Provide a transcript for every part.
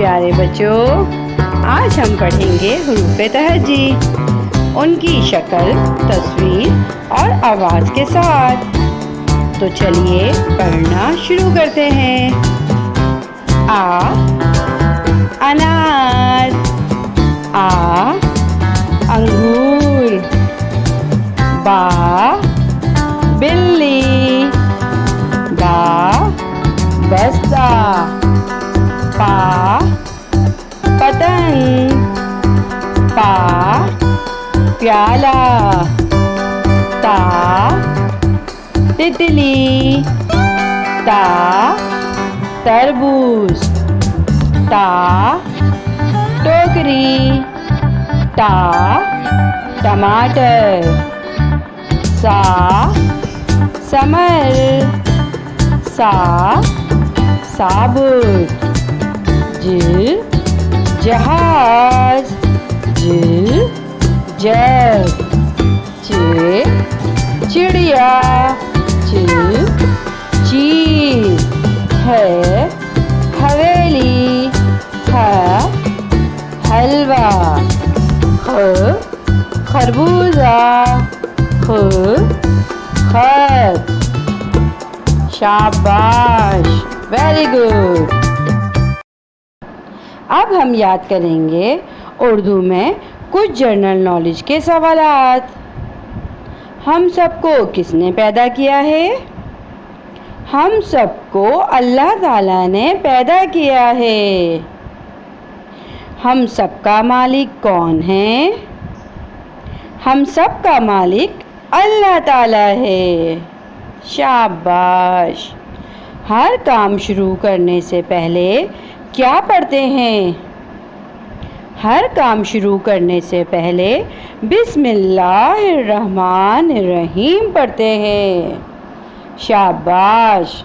प्यारे बच्चों, आज हम पढ़ेंगे हुरूफ़े तहज्जी, उनकी शक्ल, तस्वीर और आवाज़ के साथ। तो चलिए पढ़ना शुरू करते हैं। आ अनार, आ अंगूर, बा बिल्ली, बा बस्ता, पा पतंग, पा प्याला, ता तितली, ता तरबूज, ता टोकरी, ता टमाटर, सा समर, सा साबुत, ज जहाज, ज जग, च चिड़िया, च चीज, है हवेली, ह हलवा, ख खरबूजा, ख खत। शाबाश, वेरी गुड। अब हम याद करेंगे उर्दू में कुछ जनरल नॉलेज के सवालात। हम सबको किसने पैदा किया है? हम सबको अल्लाह ताला ने पैदा किया है। हम सबका मालिक कौन है? हम सबका मालिक अल्लाह ताला है। शाबाश। हर काम शुरू करने से पहले क्या पढ़ते हैं? हर काम शुरू करने से पहले बिस्मिल्लाहिर्रहमानिर्रहीम पढ़ते हैं। शाबाश।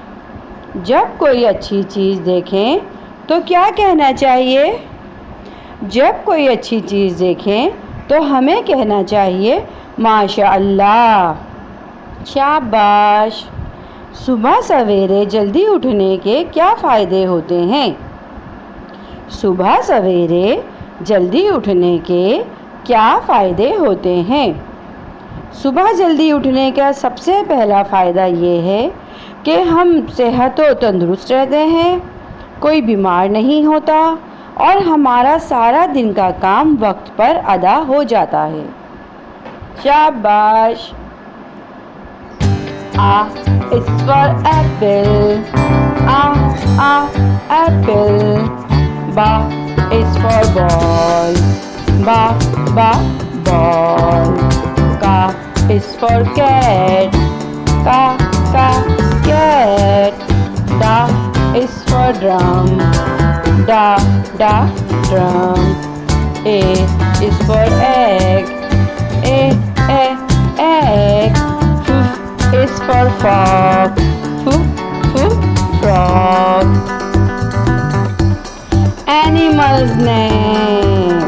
जब कोई अच्छी चीज़ देखें तो क्या कहना चाहिए? जब कोई अच्छी चीज़ देखें तो हमें कहना चाहिए माशा अल्लाह। शाबाश। सुबह सवेरे जल्दी उठने के क्या फ़ायदे होते हैं? सुबह सवेरे जल्दी उठने के क्या फ़ायदे होते हैं? सुबह जल्दी उठने का सबसे पहला फ़ायदा ये है कि हम सेहत व तंदुरुस्त रहते हैं, कोई बीमार नहीं होता और हमारा सारा दिन का काम वक्त पर अदा हो जाता है। शाबाश। A is for apple, a apple. Ba is for ball, ba ball. Ka is for cat, ka cat. Da is for drum, da drum. A is for egg, egg. Is for frog, frog. Animal's name: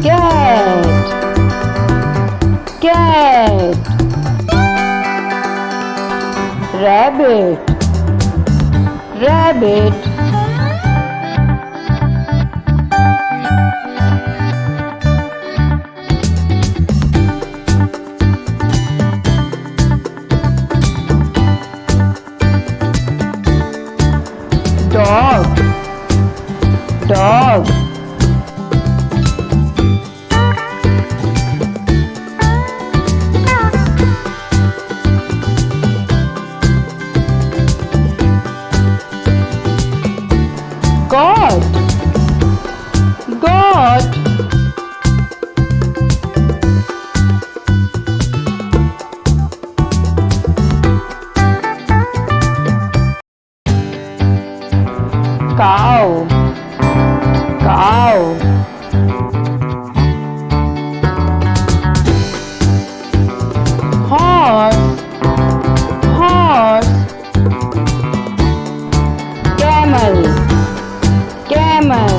cat, rabbit, dog. God. Cow. Horse. Camel.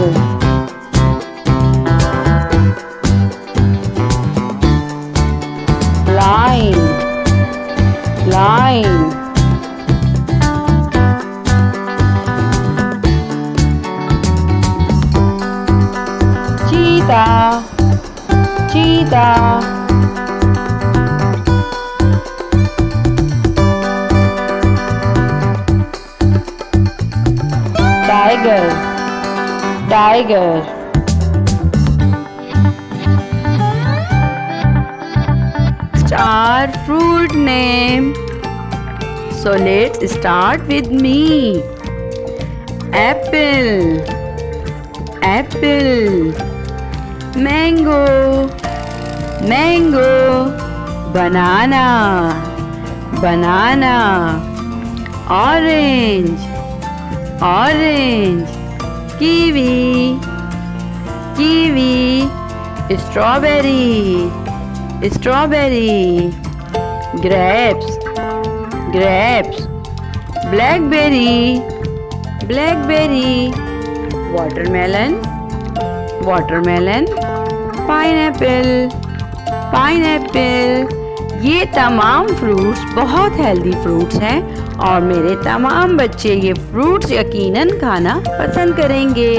Lion. Tiger, tiger. Star fruit name. So let's start with me. Apple, apple. Mango, mango. Banana, banana. Orange, orange. Kiwi, kiwi. Strawberry, strawberry. Grapes, grapes. Blackberry, blackberry. Watermelon, watermelon. Pineapple, pineapple. ये तमाम fruits बहुत healthy fruits हैं और मेरे तमाम बच्चे ये fruits यकीनन खाना पसंद करेंगे।